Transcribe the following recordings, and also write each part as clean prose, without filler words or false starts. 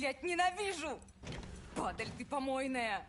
блядь, ненавижу! Падаль ты помойная!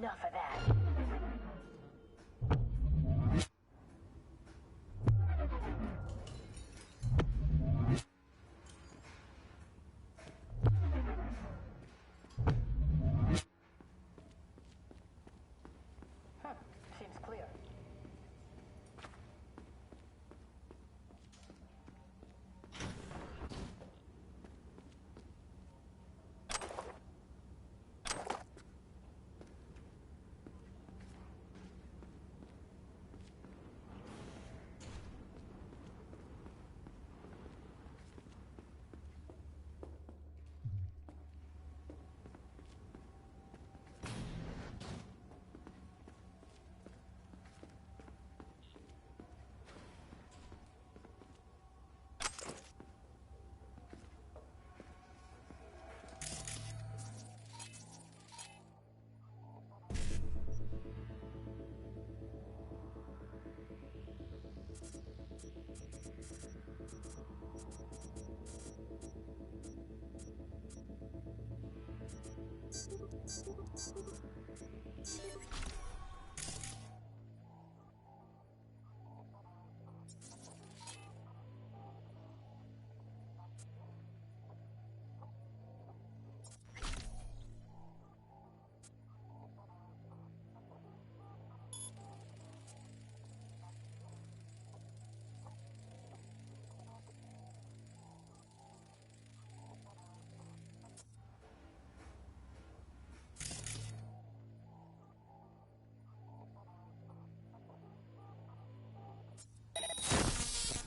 Enough of that. Seems clear.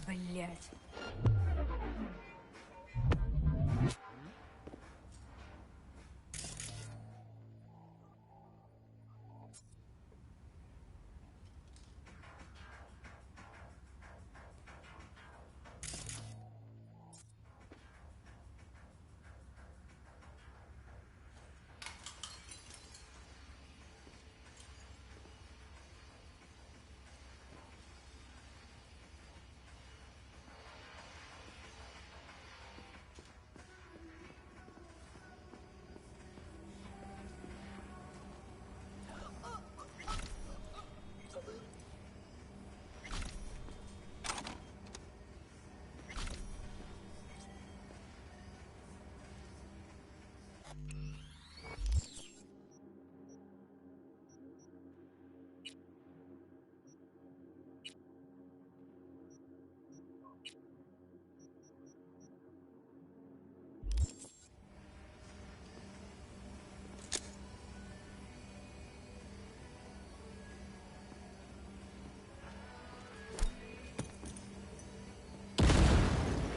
Блядь.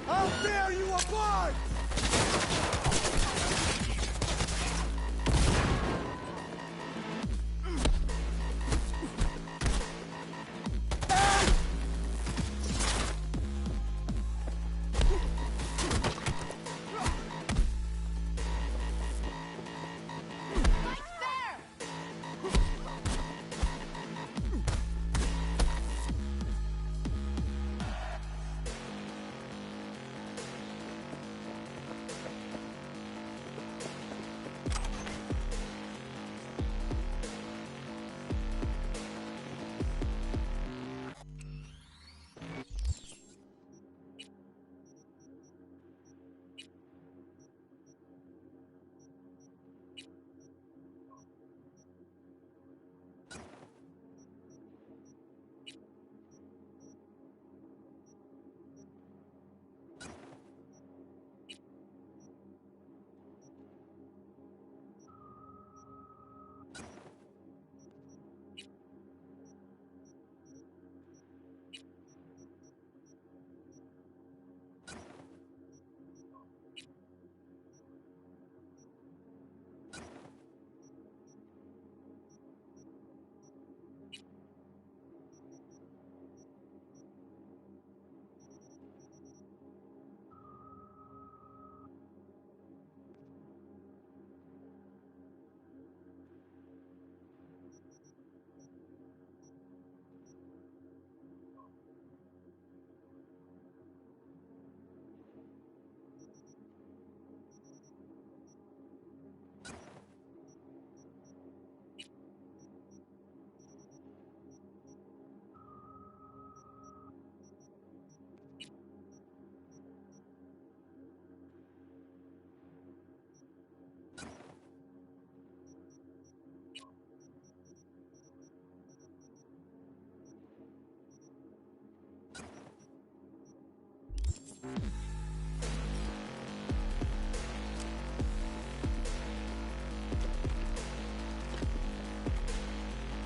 How dare you apply!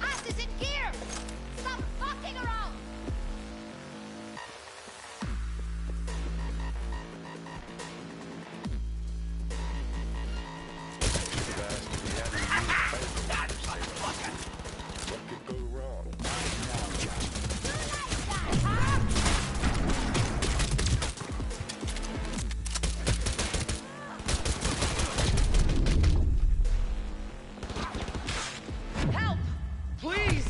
Asses in gear! Stop fucking around! What could go wrong? Help! Please!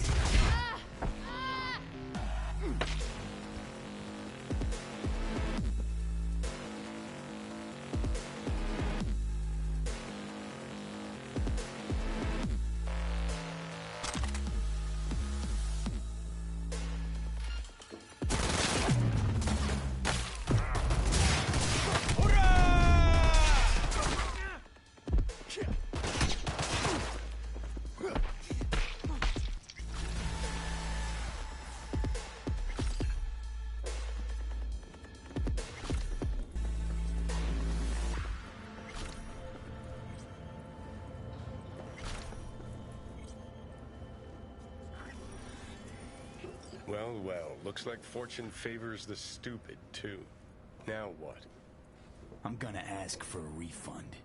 Well, well, looks like fortune favors the stupid, too. Now what? I'm gonna ask for a refund.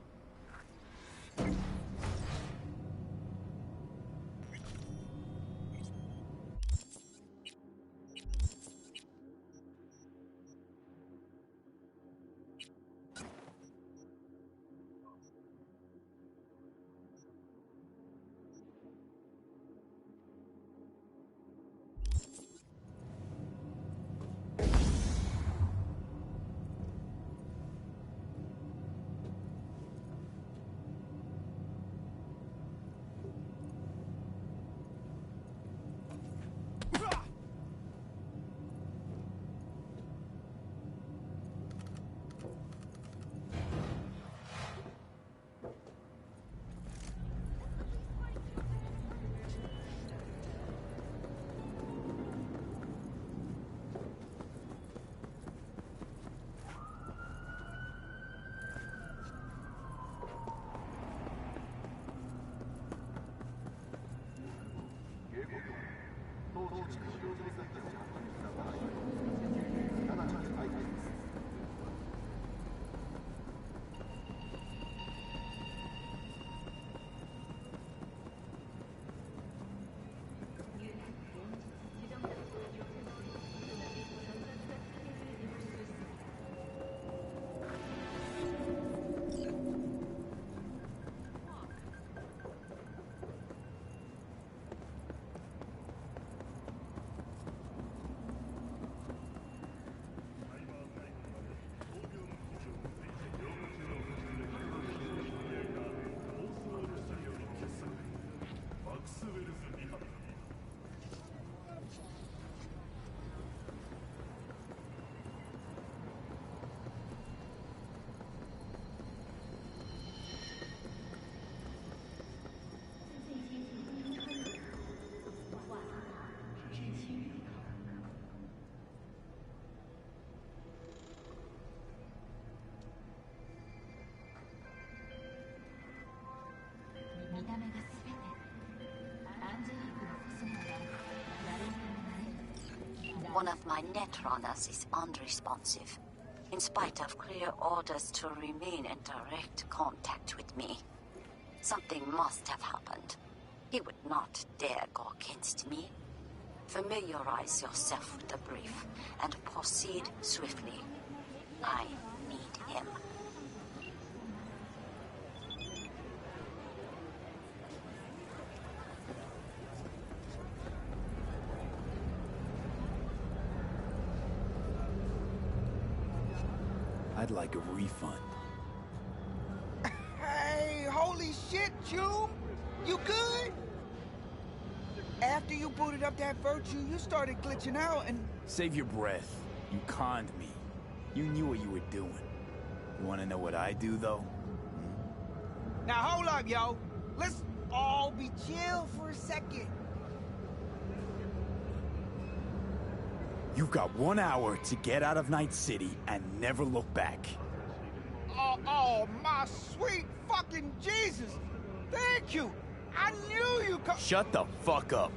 One of my netrunners is unresponsive, in spite of clear orders to remain in direct contact with me. Something must have happened. He would not dare go against me. Familiarize yourself with the brief and proceed swiftly. I need him. I'd like a refund. Hey, holy shit! June? You good? After you booted up that Virtue, you started glitching out and... Save your breath. You conned me. You knew what you were doing. You wanna know what I do, though? Now hold up, yo. Let's all be chill for a second. You've got 1 hour to get out of Night City and never look back. Oh, my sweet fucking Jesus! Thank you! I knew you could... Shut the fuck up.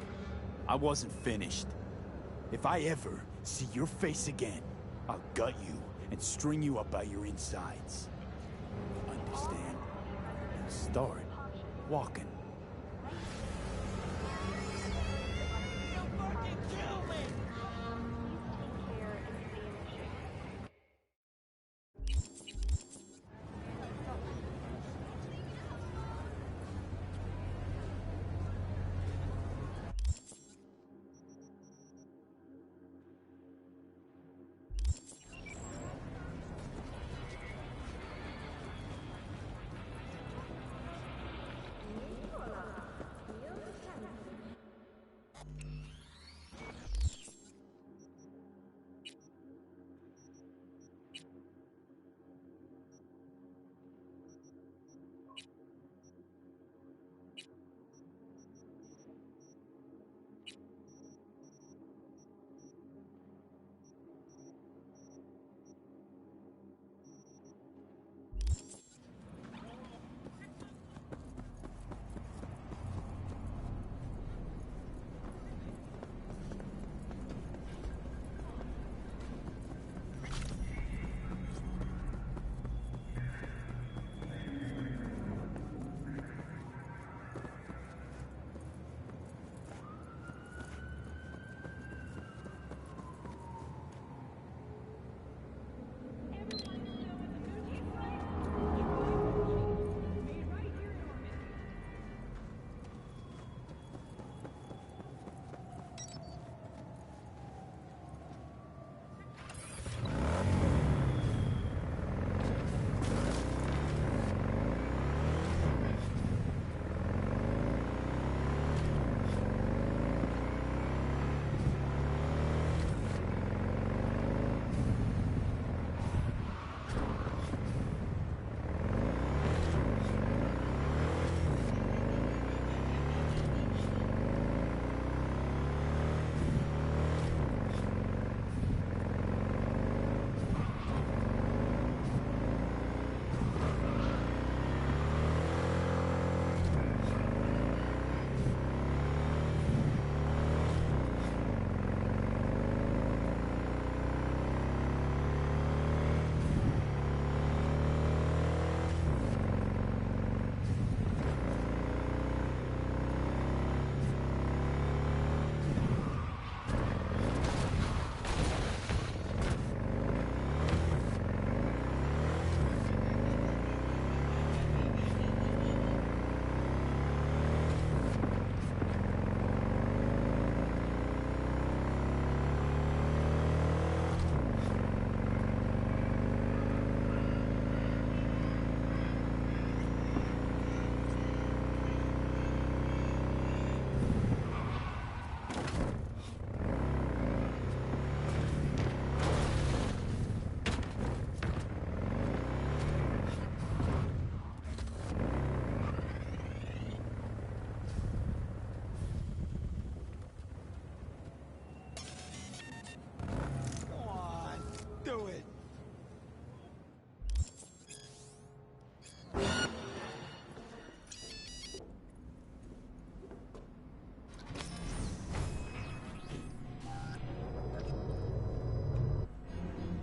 I wasn't finished. If I ever see your face again, I'll gut you and string you up by your insides. Understand? Now start walking.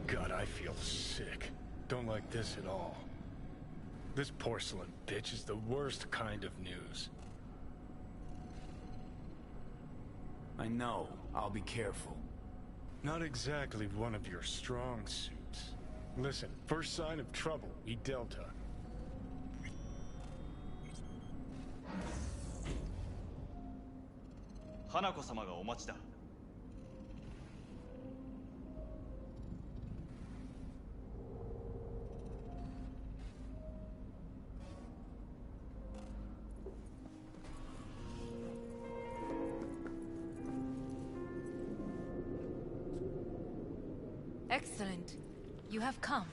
God, I feel sick. Don't like this at all. This porcelain bitch is the worst kind of news. I know. I'll be careful. Not exactly one of your strong suits. Listen, first sign of trouble, we Delta. Hanako-samaがお待ちだ。Excellent. You have come.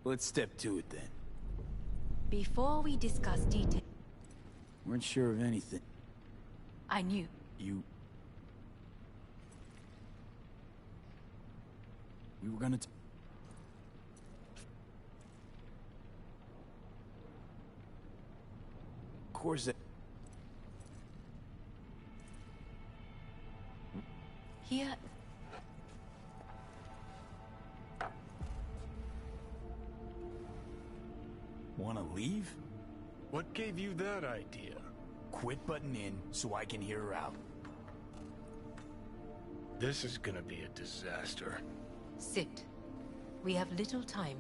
Let's step to it then. Before we discuss details, Weren't sure of anything. I knew. You... We were gonna Of course that... Here... Wanna leave? What gave you that idea? Quit butting in so I can hear her out. This is gonna be a disaster. Sit. We have little time.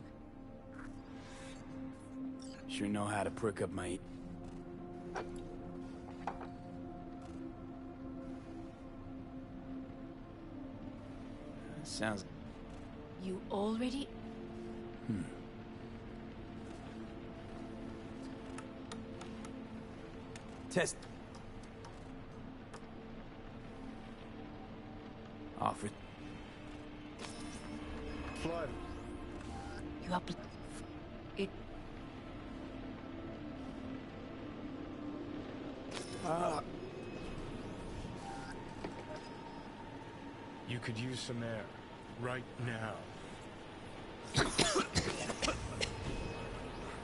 Sure know how to prick up my... Sounds... You already... Test. Offer. Flood. You are... It... You could use some air. Right now.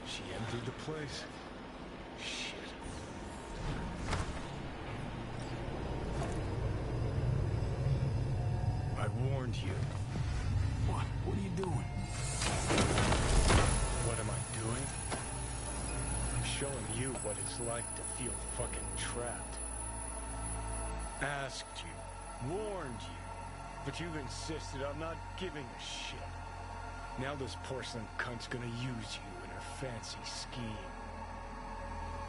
She emptied the place. Shit. I warned you. What? What are you doing? What am I doing? I'm showing you what it's like to feel fucking trapped. Asked you. Warned you. But you've insisted on not giving a shit. Now this porcelain cunt's gonna use you in her fancy scheme.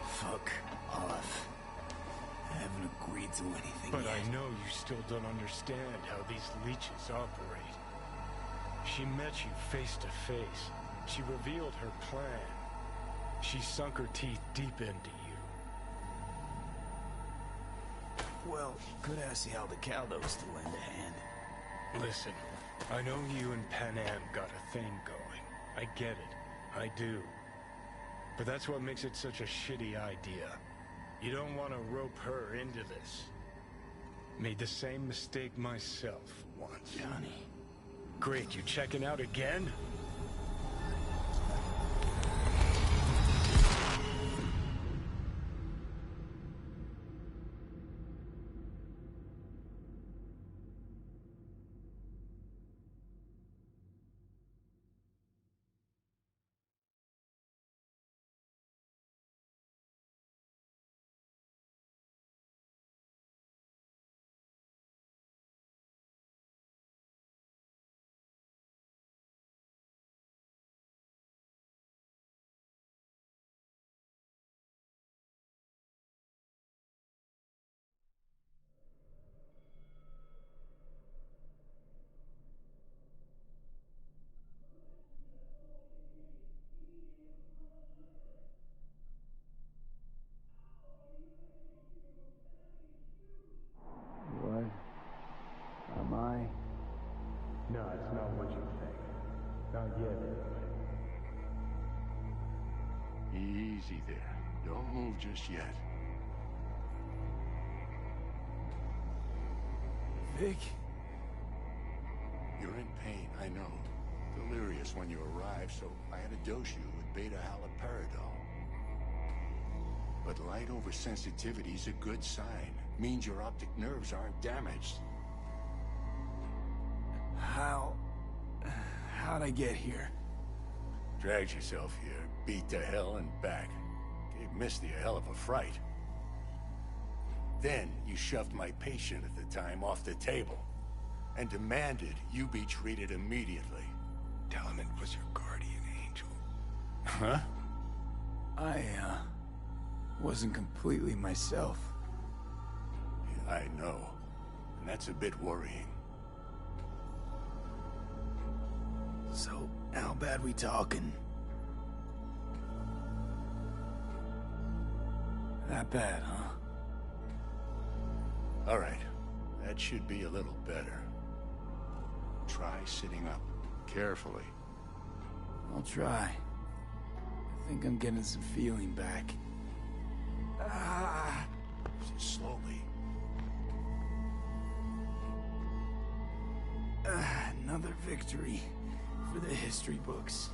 Fuck off. I haven't agreed to anything But yet. I know you still don't understand how these leeches operate. She met you face to face. She revealed her plan. She sunk her teeth deep into you. Well, could ask the Aldecaldos to lend a hand. Listen, I know you and Panam got a thing going. I get it. I do. But that's what makes it such a shitty idea. You don't want to rope her into this. Made the same mistake myself once. Johnny. Great, you checking out again? What? Am I? No, it's not what you think. Not yet, anyway. Easy there. Don't move just yet. Vic? You're in pain, I know. Delirious when you arrived, so I had to dose you with beta-haloperidol. But light oversensitivity is a good sign. Means your optic nerves aren't damaged. How'd I get here? Dragged yourself here, beat to hell and back. Gave Misty a hell of a fright. Then you shoved my patient at the time off the table and demanded you be treated immediately. Tell him it was your guardian angel. Huh? I, wasn't completely myself. I know. And that's a bit worrying. So, how bad we talking? That bad, huh? All right. That should be a little better. Try sitting up. Carefully. I'll try. I think I'm getting some feeling back. Slowly. Another victory for the history books.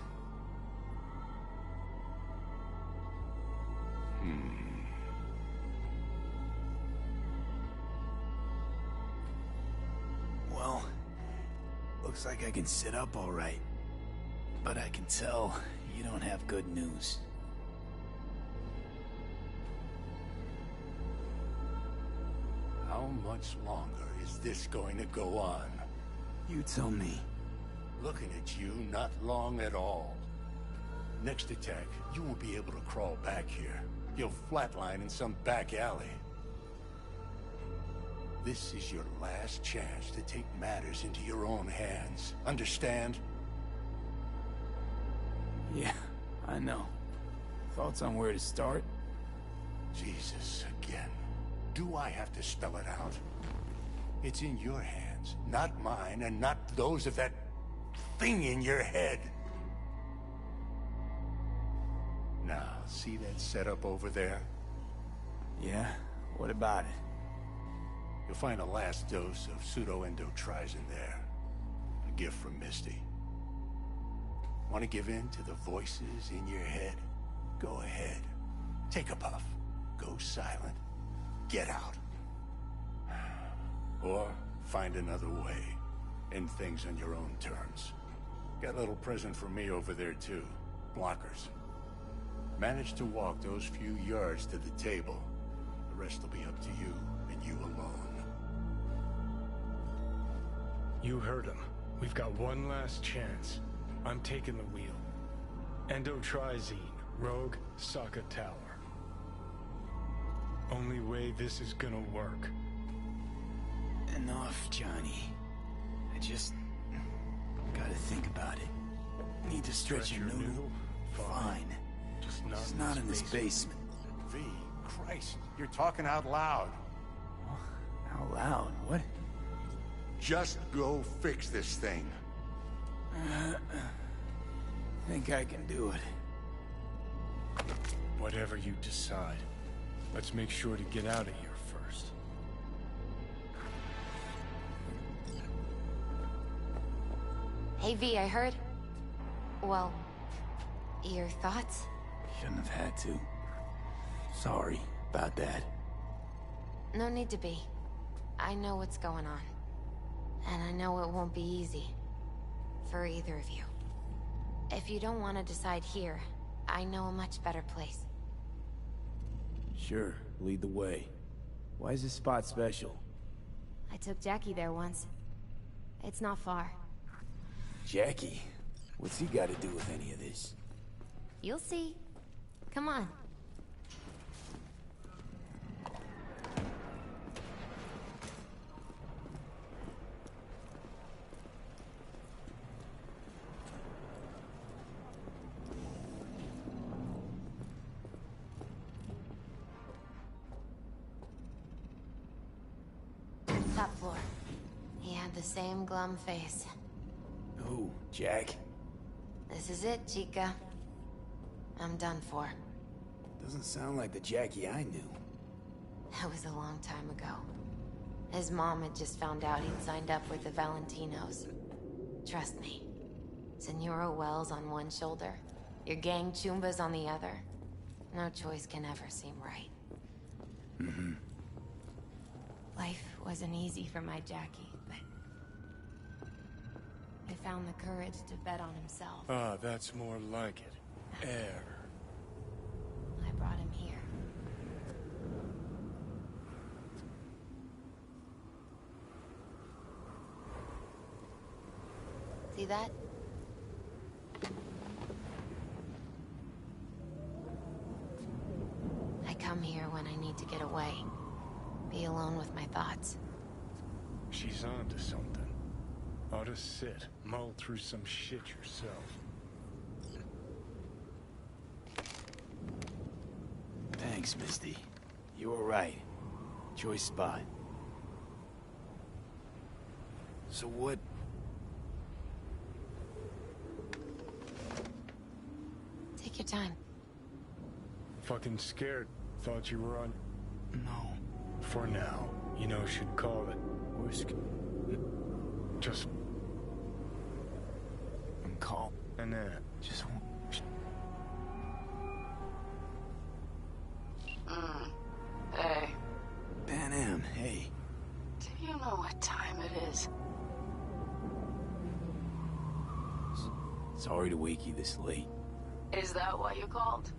Well, looks like I can sit up all right. But I can tell you don't have good news. How much longer is this going to go on? You tell me. Looking at you, not long at all. Next attack, you won't be able to crawl back here. You'll flatline in some back alley. This is your last chance to take matters into your own hands. Understand? Yeah, I know. Thoughts on where to start? Jesus, again. Do I have to spell it out? It's in your hands, not mine, and not those of that thing in your head. Now, see that setup over there? Yeah? What about it? You'll find a last dose of pseudo-endotrizin there. A gift from Misty. Want to give in to the voices in your head? Go ahead. Take a puff. Go silent. Get out. Or find another way. End things on your own terms. Got a little present for me over there too. Blockers. Manage to walk those few yards to the table. The rest will be up to you, and you alone. You heard him. We've got one last chance. I'm taking the wheel. Endotrizine, Rogue, Sokka Tower. Only way this is gonna work. Enough, Johnny. I just... gotta think about it. Need to stretch your noodle? Fine. Just not in this basement. V, Christ, you're talking out loud. Out loud? What? Just go fix this thing. Think I can do it. Whatever you decide. Let's make sure to get out of here first. Hey, V, I heard... Well, your thoughts? Shouldn't have had to. Sorry about that. No need to be. I know what's going on. And I know it won't be easy. For either of you. If you don't want to decide here, I know a much better place. Sure, lead the way. Why is this spot special? I took Jackie there once. It's not far. Jackie? What's he got to do with any of this? You'll see. Come on. Top floor. He had the same glum face. Who? Jack? This is it, Chica. I'm done for. Doesn't sound like the Jackie I knew. That was a long time ago. His mom had just found out he'd signed up with the Valentinos. Trust me. Senora Wells on one shoulder, your gang Chumbas on the other. No choice can ever seem right. Mm-hmm. Life wasn't easy for my Jackie, but... he found the courage to bet on himself. Ah, that's more like it. Air. I brought him here. See that? I come here when I need to get away. Be alone with my thoughts. She's on to something. Ought to sit, mull through some shit yourself. Thanks, Misty. You were right. Choice spot. So what? Take your time. Fucking scared. Thought you were on... No. For now. You know, should call it. Worst... Just... I'm calm. And that. Just... Hey, Pan Am, hey. do you know what time it is? Sorry to wake you this late. Is that why you called?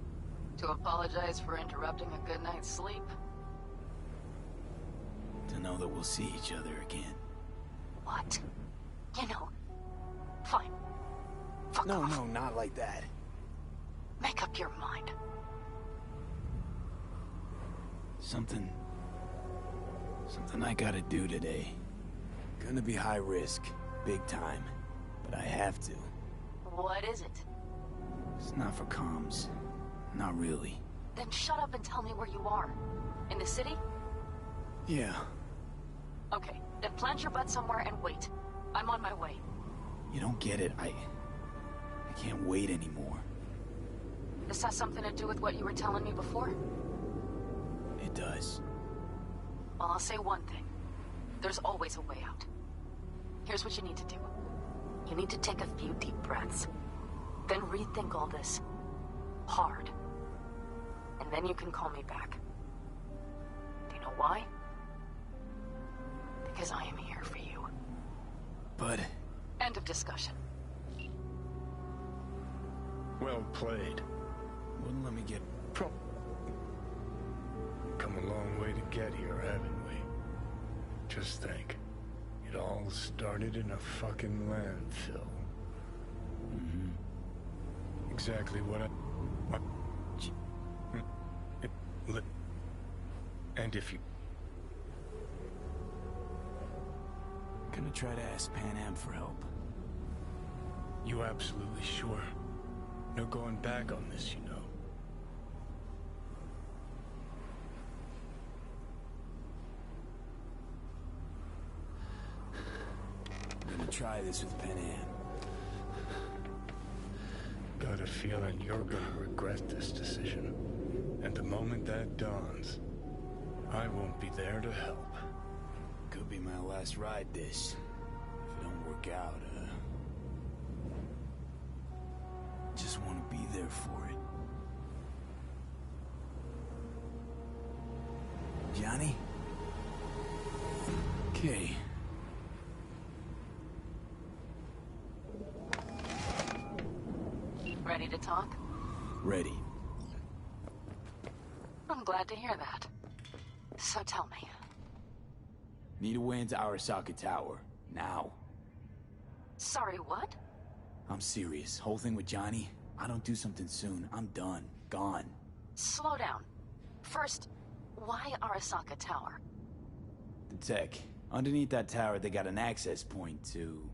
To apologize for interrupting a good night's sleep? To know that we'll see each other again. What? You know, fine. Fuck No, off. no, not like that. Make up your mind. Something I gotta do today. Gonna be high risk, big time, but I have to. What is it? It's not for comms. Not really. Then shut up and tell me where you are. In the city? Yeah, Okay, then plant your butt somewhere and wait. I'm on my way. you don't get it. I can't wait anymore. This has something to do with what you were telling me before? It does. Well, I'll say one thing. There's always a way out. Here's what you need to do. You need to take a few deep breaths. Then rethink all this. Hard. And then you can call me back. Do you know why? Because I am here for you. But... End of discussion. Well played. wouldn't let me get... Come a long way to get here, haven't we? Just think. It all started in a fucking landfill. Mm-hmm. Exactly what I... And if you... Gonna try to ask Pan Am for help. You absolutely sure? No going back on this, you know. Gonna try this with Pan Am. Got a feeling you're gonna regret this decision. And the moment that dawns, I won't be there to help. Could be my last ride this. If it don't work out, just want to be there for it. Johnny? Okay. Ready to talk? Ready. I'm glad to hear that. So tell me. Need a way into Arasaka Tower. Now. Sorry, what? I'm serious. Whole thing with Johnny, I don't do something soon, I'm done. Gone. Slow down. First, why Arasaka Tower? The tech. Underneath that tower, they got an access point to...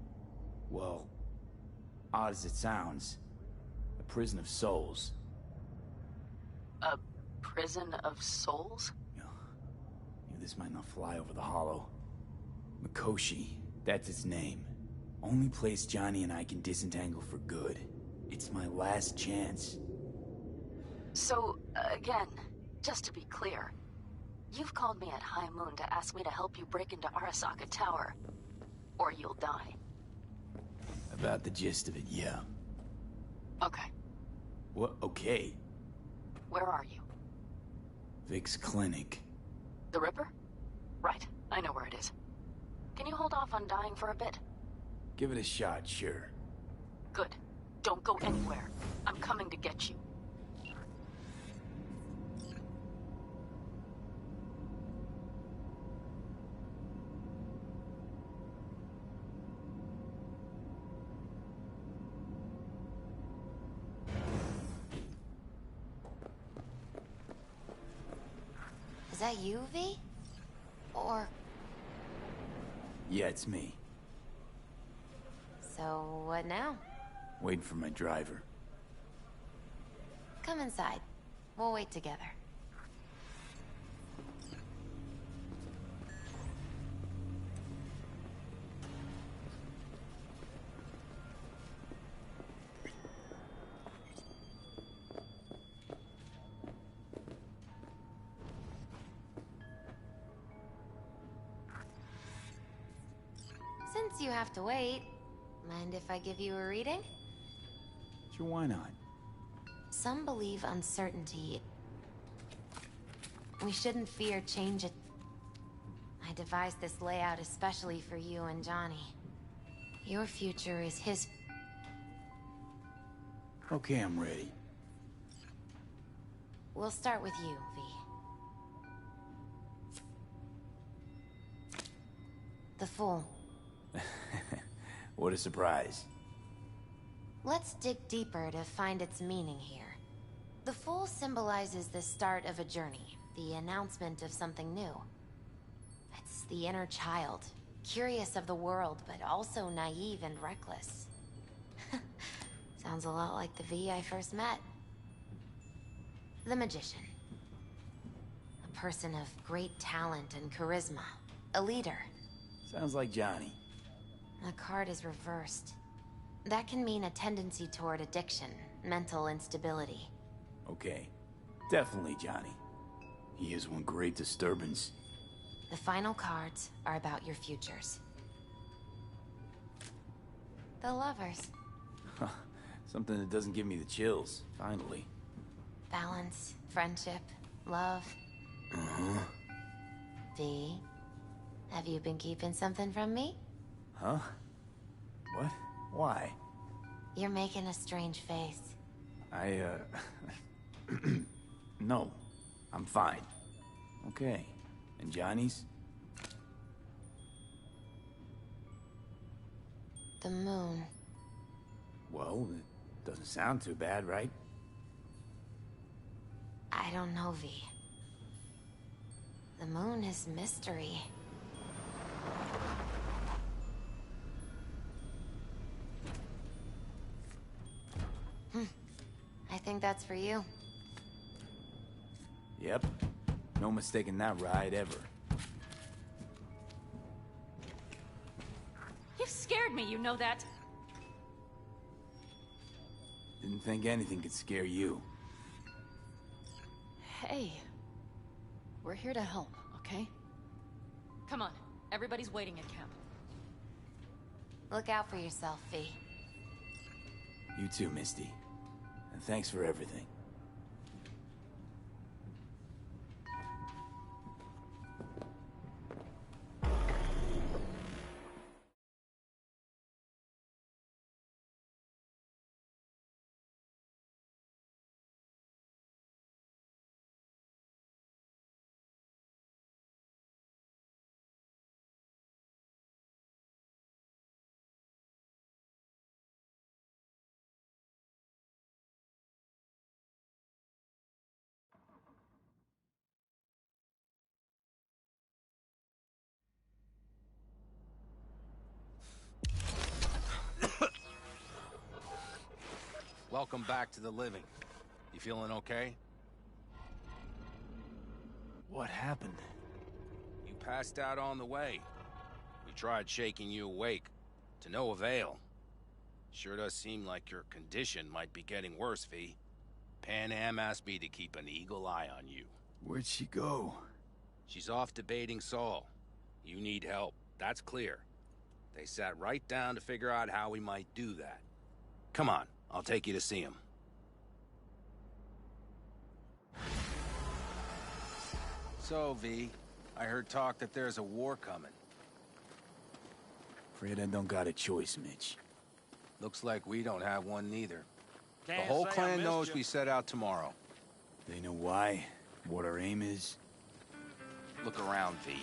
well... odd as it sounds. A prison of souls. A prison of souls? This might not fly over the hollow. Mikoshi, that's its name. Only place Johnny and I can disentangle for good. It's my last chance. So, again, just to be clear, you've called me at High Moon to ask me to help you break into Arasaka Tower, or you'll die. About the gist of it, yeah. Okay. What? Okay. Where are you? Vic's clinic. The Ripper? Right, I know where it is. Can you hold off on dying for a bit? Give it a shot, sure. Good. Don't go anywhere. I'm coming to get you. Is that you, V? Or... Yeah, it's me. So, what now? Waiting for my driver. Come inside. We'll wait together. Since you have to wait, mind if I give you a reading? Sure, why not? Some believe uncertainty. We shouldn't fear change. I devised this layout especially for you and Johnny. Your future is his. Okay, I'm ready. We'll start with you, V. The Fool. What a surprise. Let's dig deeper to find its meaning here. The Fool symbolizes the start of a journey, the announcement of something new. It's the inner child, curious of the world, but also naive and reckless. Sounds a lot like the V I first met. The Magician. A person of great talent and charisma. A leader. Sounds like Johnny. The card is reversed. That can mean a tendency toward addiction, mental instability. Okay. Definitely Johnny. He is one great disturbance. The final cards are about your futures. The Lovers. Something that doesn't give me the chills, finally. Balance, friendship, love. Uh-huh. V, have you been keeping something from me? Huh? What? Why? You're making a strange face. No. I'm fine. Okay. And Johnny's? The moon. Well, it doesn't sound too bad, right? I don't know, V. The moon is mystery. I think that's for you. Yep. No mistaking that ride ever. You scared me, you know that? Didn't think anything could scare you. Hey. We're here to help, okay? Come on, everybody's waiting at camp. Look out for yourself, V. You too, Misty. And thanks for everything. Welcome back to the living. You feeling okay? What happened? You passed out on the way. We tried shaking you awake. To no avail. Sure does seem like your condition might be getting worse, V. Panam asked me to keep an eagle eye on you. Where'd she go? She's off debating Saul. You need help. That's clear. They sat right down to figure out how we might do that. Come on, I'll take you to see him. So, V, I heard talk that there's a war coming. Afraid I don't got a choice, Mitch. Looks like we don't have one neither. The whole clan knows we set out tomorrow. They know why? What our aim is? Look around, V.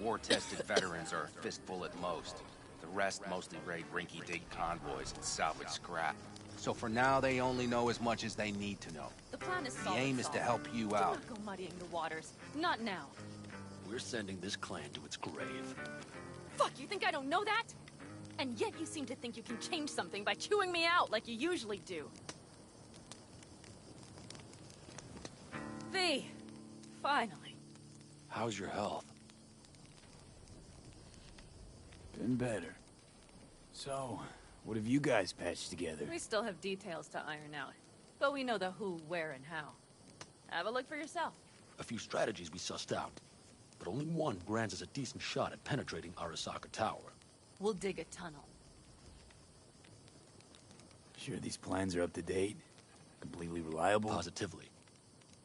War-tested veterans are a fistful at most. The rest mostly raid rinky-dink convoys and salvage scrap. So for now, they only know as much as they need to know. The plan is The solid. aim is to help you out. Do not go muddying the waters. Not now. We're sending this clan to its grave. Fuck, you think I don't know that? And yet you seem to think you can change something by chewing me out like you usually do. V, finally. How's your health? Been better. So, what have you guys patched together? We still have details to iron out, but we know the who, where, and how. Have a look for yourself. A few strategies we sussed out, but only one grants us a decent shot at penetrating Arasaka Tower. we'll dig a tunnel. Sure these plans are up to date? Completely reliable? Positively.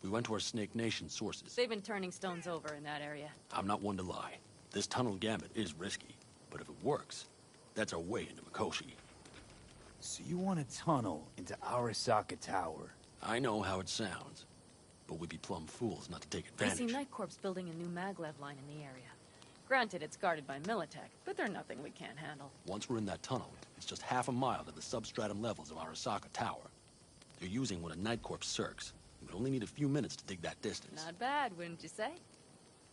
We went to our Snake Nation sources. They've been turning stones over in that area. I'm not one to lie. This tunnel gambit is risky, but if it works, that's our way into Mikoshi. So you want a tunnel into Arasaka Tower? I know how it sounds, but we'd be plumb fools not to take I advantage. see Night Corp's building a new maglev line in the area. Granted, it's guarded by Militech, but they're nothing we can't handle. Once we're in that tunnel, it's just half a mile to the substratum levels of Arasaka Tower. They're using one of Night Corp's circs. We only need a few minutes to dig that distance. Not bad, wouldn't you say?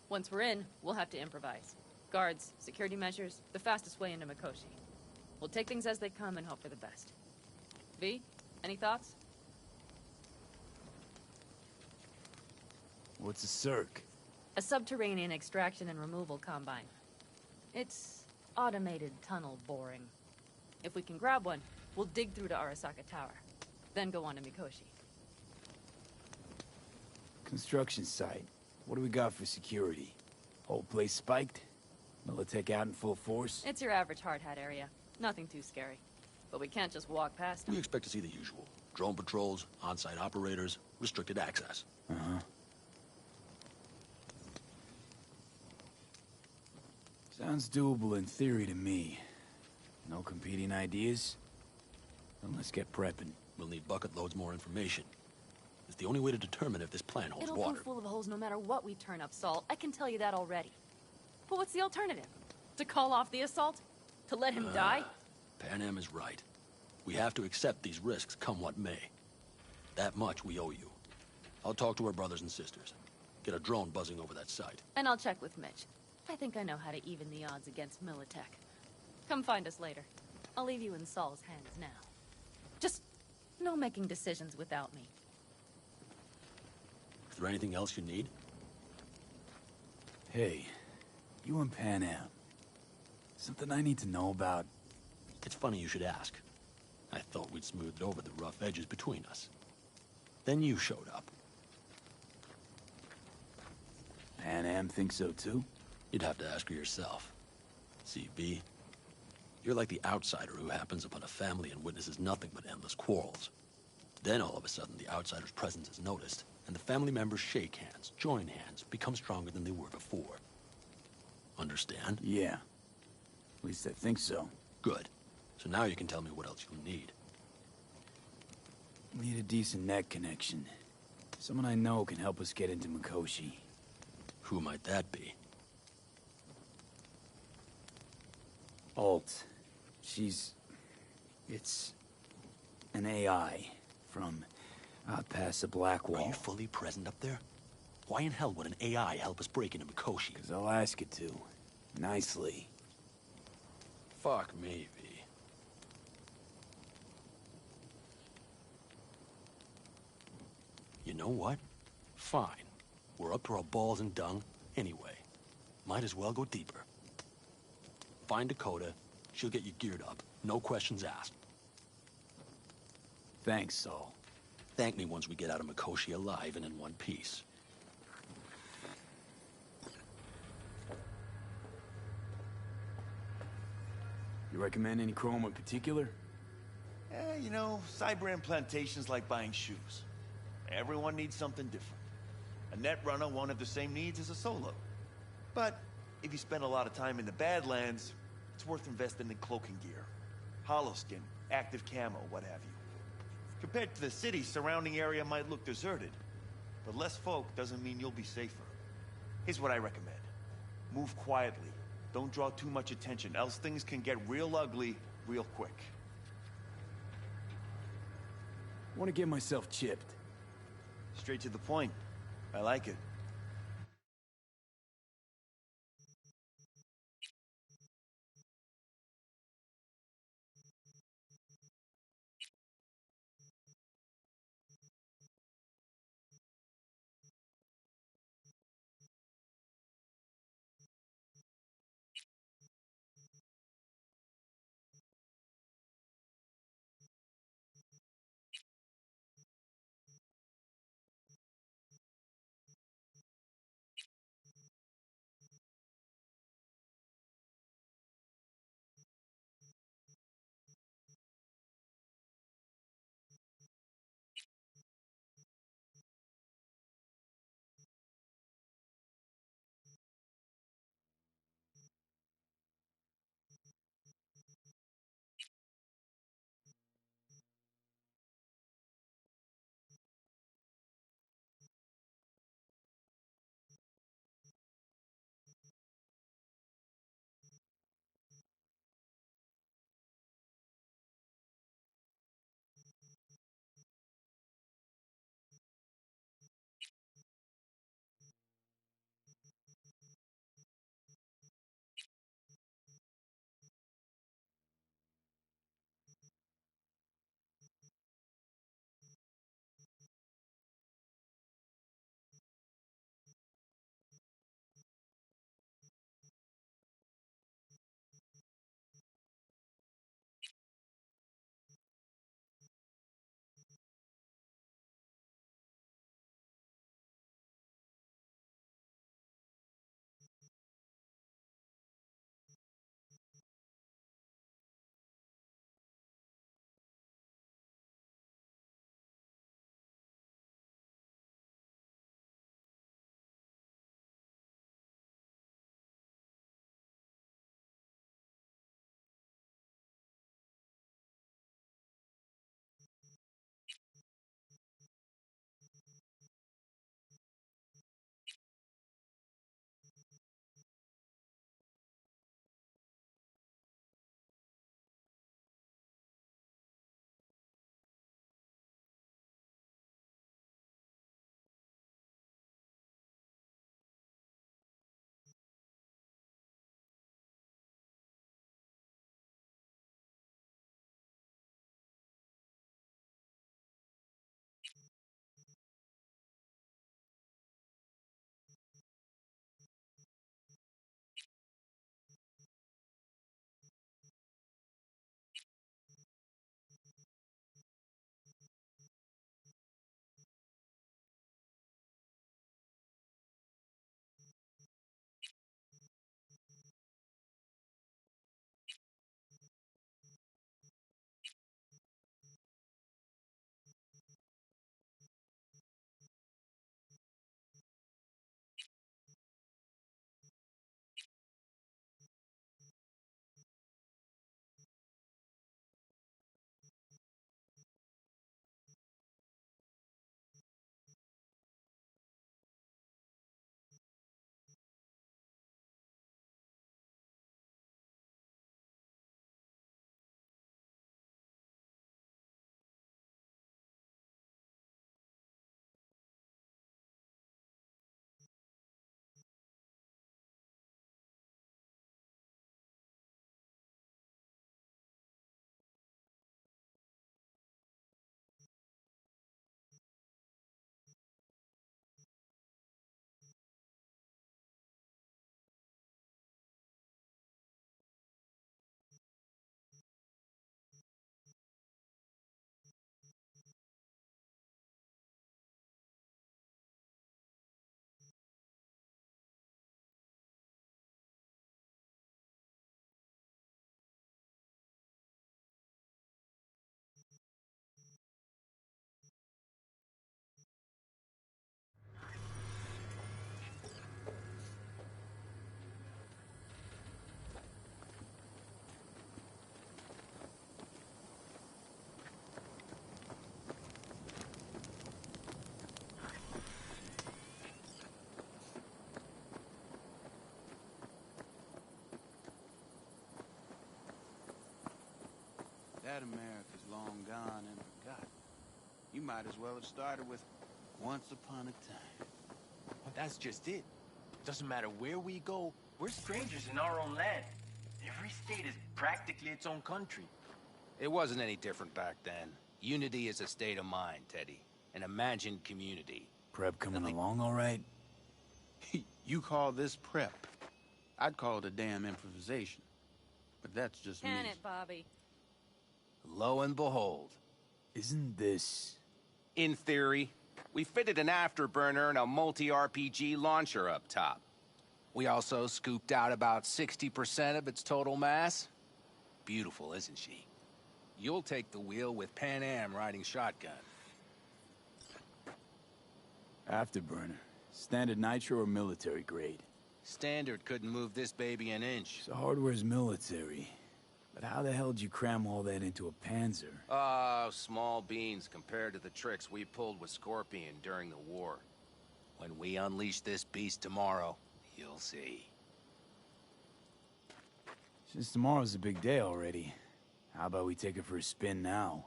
Once we're in, we'll have to improvise. Guards, security measures, the fastest way into Mikoshi. We'll take things as they come and hope for the best. V, any thoughts? What's a circ? A subterranean extraction and removal combine. It's automated tunnel boring. If we can grab one, we'll dig through to Arasaka Tower, then go on to Mikoshi. Construction site. What do we got for security? Whole place spiked? Militech out in full force? It's your average hard hat area. Nothing too scary. But we can't just walk past them. We expect to see the usual. Drone patrols, on-site operators, restricted access. Uh-huh. Sounds doable in theory to me. No competing ideas? Then let's get prepping. We'll need bucket loads more information. It's the only way to determine if this plan holds It'll water. be full of holes no matter what we turn up, Saul. I can tell you that already. But what's the alternative? To call off the assault? To let him die? Pan Am is right. We have to accept these risks, come what may. That much we owe you. I'll talk to our brothers and sisters. Get a drone buzzing over that site. And I'll check with Mitch. I think I know how to even the odds against Militech. Come find us later. I'll leave you in Saul's hands now. Just no making decisions without me. Is there anything else you need? Hey, you and Pan Am. Something I need to know about? It's funny you should ask. I thought we'd smoothed over the rough edges between us. Then you showed up. Pan Am thinks so too? You'd have to ask her yourself. See, V, you're like the outsider who happens upon a family and witnesses nothing but endless quarrels. Then all of a sudden the outsider's presence is noticed, and the family members shake hands, join hands, become stronger than they were before. Understand? Yeah. At least I think so. Good. So now you can tell me what else you'll need. Need a decent net connection. Someone I know can help us get into Mikoshi. Who might that be? Alt. It's an AI from out past the Black Wall. Are you fully present up there? Why in hell would an AI help us break into Mikoshi? 'Cause I'll ask it to. Nicely. Fuck me, V. You know what? Fine. We're up to our balls in dung anyway. Might as well go deeper. Find Dakota. She'll get you geared up. No questions asked. Thanks, Saul. Thank me once we get out of Mikoshi alive and in one piece. You recommend any chrome in particular? You know, Cybrand plantation's like buying shoes. Everyone needs something different. A net runner won't have the same needs as a solo. But if you spend a lot of time in the Badlands, it's worth investing in cloaking gear. Holoskin, active camo, what have you. Compared to the city, surrounding area might look deserted. But less folk doesn't mean you'll be safer. Here's what I recommend. Move quietly. Don't draw too much attention, else things can get real ugly real quick. Want to get myself chipped. Straight to the point. I like it. That America's long gone and forgotten. You might as well have started with Once Upon a Time. Well, that's just it. Doesn't matter where we go, we're strangers in our own land. Every state is practically its own country. It wasn't any different back then. Unity is a state of mind, Teddy. An imagined community. Prep coming along all right? You call this prep? I'd call it a damn improvisation. But that's just me. Can it, Bobby? Lo and behold. Isn't this... In theory, we fitted an afterburner and a multi-RPG launcher up top. We also scooped out about 60% of its total mass. Beautiful, isn't she? You'll take the wheel with Pan Am riding shotgun. Afterburner. Standard nitro or military grade? Standard couldn't move this baby an inch. So hardware's military. But how the hell did you cram all that into a Panzer? Small beans compared to the tricks we pulled with Scorpion during the war. When we unleash this beast tomorrow, you'll see. Since tomorrow's a big day already, how about we take it for a spin now?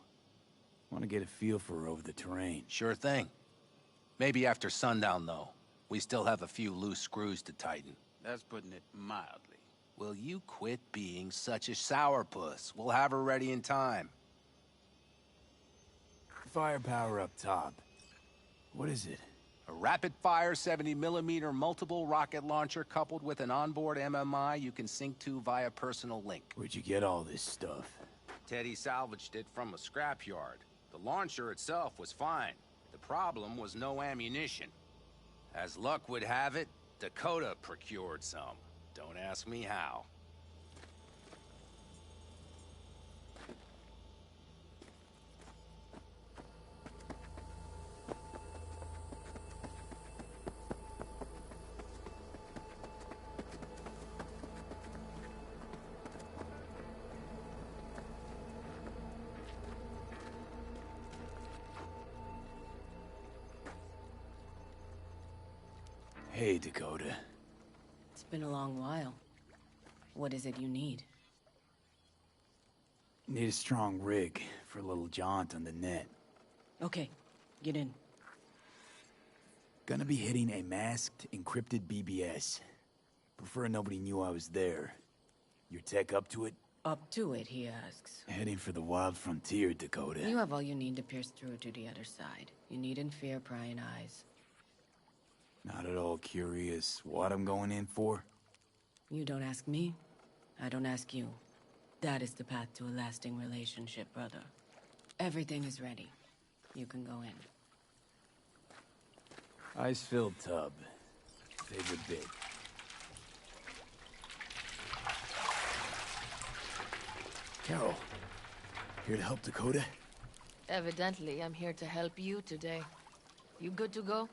Want to get a feel for her over the terrain. Sure thing. Maybe after sundown, though. We still have a few loose screws to tighten. That's putting it mildly. Will you quit being such a sourpuss? We'll have her ready in time. Firepower up top. What is it? A rapid-fire 70mm multiple rocket launcher coupled with an onboard MMI you can sync to via personal link. Where'd you get all this stuff? Teddy salvaged it from a scrapyard. The launcher itself was fine. The problem was no ammunition. As luck would have it, Dakota procured some. Don't ask me how. Hey, Dakota. It's been a long while. What is it you need? Need a strong rig for a little jaunt on the net. Okay, get in. Gonna be hitting a masked, encrypted BBS. Prefer nobody knew I was there. Your tech up to it? Up to it, he asks. Heading for the wild frontier, Dakota. You have all you need to pierce through to the other side. You needn't fear prying eyes. Not at all curious what I'm going in for? You don't ask me, I don't ask you. That is the path to a lasting relationship, brother. Everything is ready. You can go in. Ice-filled tub. Favorite bit. Carol, here to help Dakota? Evidently, I'm here to help you today. You good to go?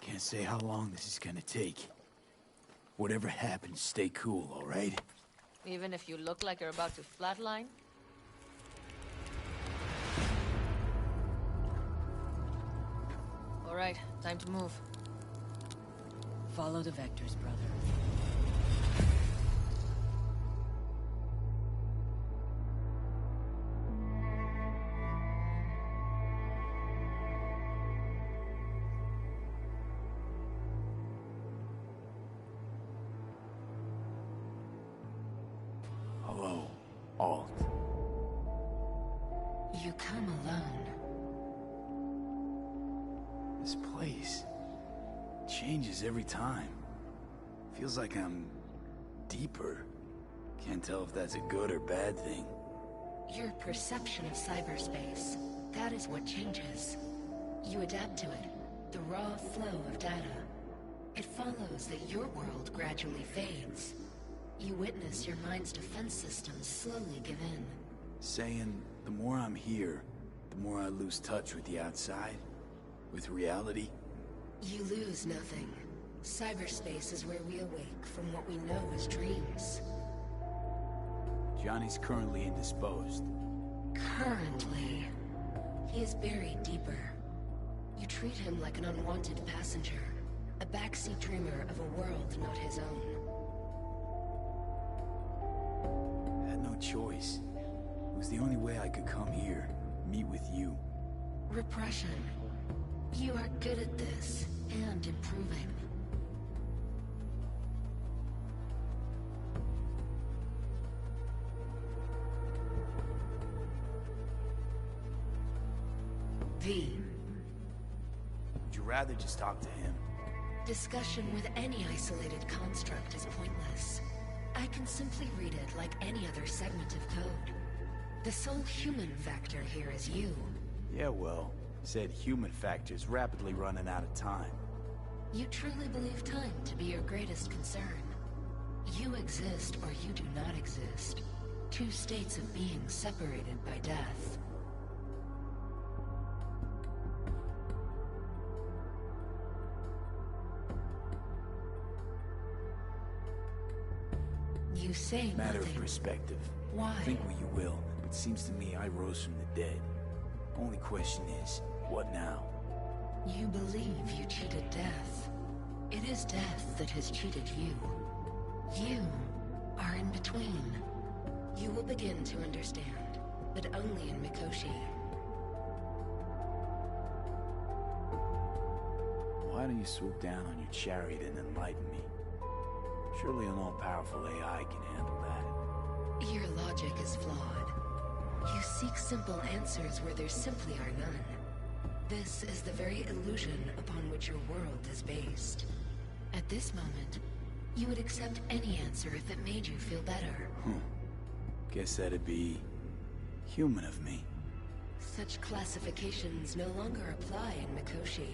Can't say how long this is gonna take. Whatever happens, stay cool, all right? Even if you look like you're about to flatline? All right, time to move. Follow the vectors, brother. Hello, Alt. You come alone. This place changes every time. Feels like I'm deeper. Can't tell if that's a good or bad thing. Your perception of cyberspace, that is what changes. You adapt to it, the raw flow of data. It follows that your world gradually fades. You witness your mind's defense systems slowly give in. Saying the more I'm here, the more I lose touch with the outside, with reality. You lose nothing. Cyberspace is where we awake from what we know as dreams. Johnny's currently indisposed. Currently. He is buried deeper. You treat him like an unwanted passenger, a backseat dreamer of a world not his own. Had no choice. It was the only way I could come here, meet with you. Repression. You are good at this, and improving. V. Would you rather just talk to him? Discussion with any isolated construct is pointless. I can simply read it like any other segment of code. The sole human factor here is you. Yeah, well, said human factor's rapidly running out of time. You truly believe time to be your greatest concern. You exist or you do not exist. Two states of being separated by death. You say Matter nothing. of perspective. Why? Think what you will, but seems to me I rose from the dead. Only question is, what now? You believe you cheated death. It is death that has cheated you. You are in between. You will begin to understand, but only in Mikoshi. Why don't you swoop down on your chariot and enlighten me? Surely an all-powerful AI can handle that. Your logic is flawed. You seek simple answers where there simply are none. This is the very illusion upon which your world is based. At this moment, you would accept any answer if it made you feel better. Guess that'd be human of me. Such classifications no longer apply in Mikoshi.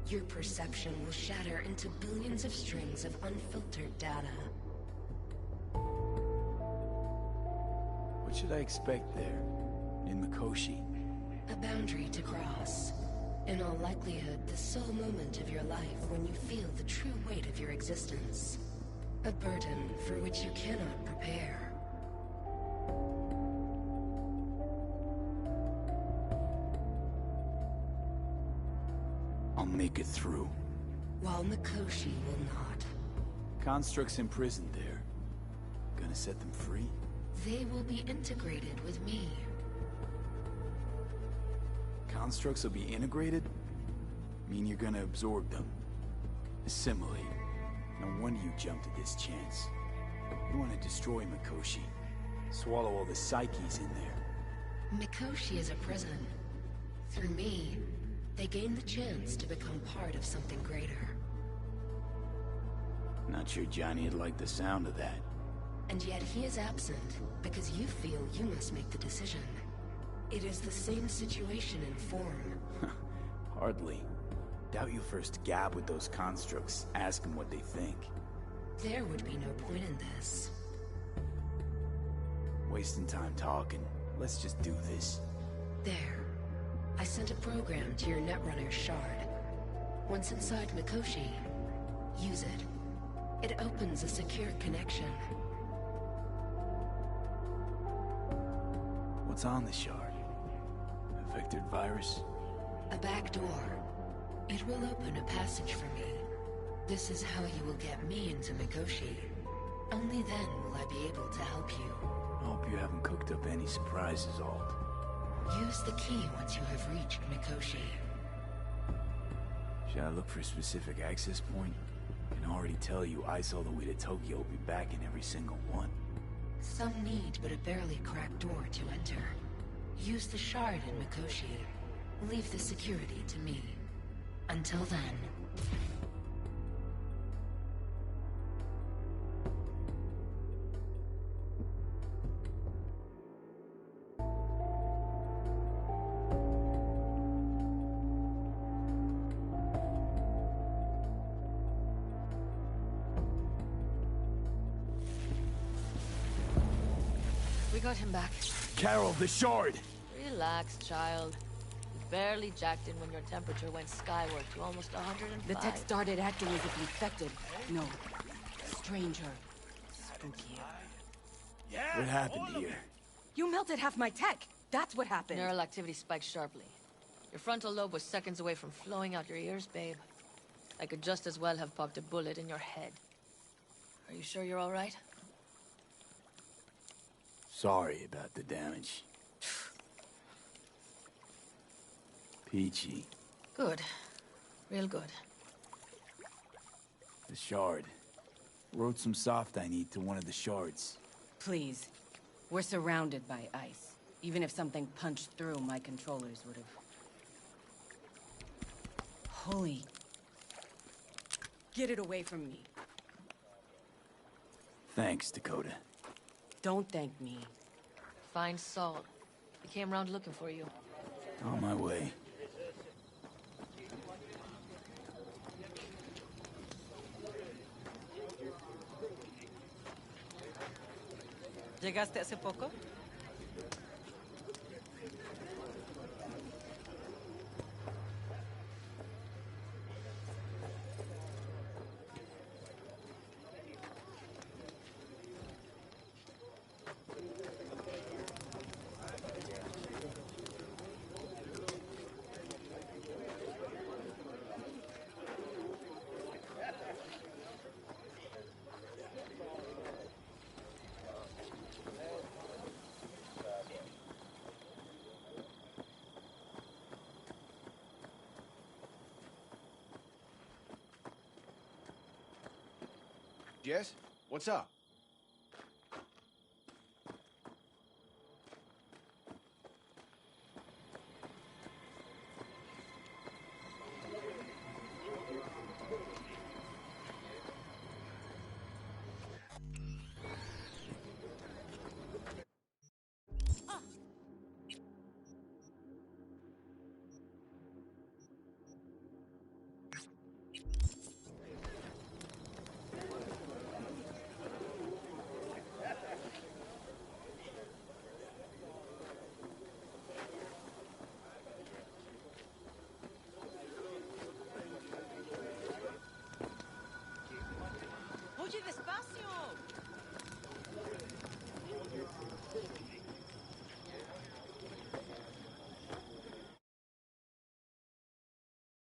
Your perception will shatter into billions of strings of unfiltered data. What should I expect there, in Mikoshi? A boundary to cross. In all likelihood, the sole moment of your life when you feel the true weight of your existence. A burden for which you cannot prepare. I'll make it through. While Mikoshi will not. Constructs imprisoned there. Gonna set them free? They will be integrated with me. Constructs will be integrated? Mean you're gonna absorb them? Assimilate. No wonder you jumped at this chance. You want to destroy Mikoshi. Swallow all the psyches in there. Mikoshi is a prison. Through me, they gain the chance to become part of something greater. Not sure Johnny'd like the sound of that. And yet he is absent, because you feel you must make the decision. It is the same situation in form. Hardly. Doubt you first gab with those constructs, ask them what they think. There would be no point in this. Wasting time talking. Let's just do this. There. I sent a program to your Netrunner's shard. Once inside Mikoshi, use it. It opens a secure connection. What's on the shard? A vectored virus? A back door. It will open a passage for me. This is how you will get me into Mikoshi. Only then will I be able to help you. I hope you haven't cooked up any surprises, Alt. Use the key once you have reached Mikoshi. Should I look for a specific access point? I can already tell you ice all the way to Tokyo will be back in every single one. Some need but a barely cracked door to enter. Use the shard in Mikoshi. Leave the security to me. Until then... We got him back. Carol, the shard! Relax, child. You barely jacked in when your temperature went skyward to almost 105. The tech started acting as if infected. No. Stranger. Spooky. What happened here? You melted half my tech! That's what happened! Neural activity spiked sharply. Your frontal lobe was seconds away from flowing out your ears, babe. I could just as well have popped a bullet in your head. Are you sure you're all right? Sorry about the damage. Peachy. Good. Real good. The shard. Wrote some soft I need to one of the shards. Please. We're surrounded by ice. Even if something punched through, my controllers would have... Holy... Get it away from me. Thanks, Dakota. Don't thank me. Find Salt. He came around looking for you. On my way. ¿Llegaste hace poco? Jess, what's up?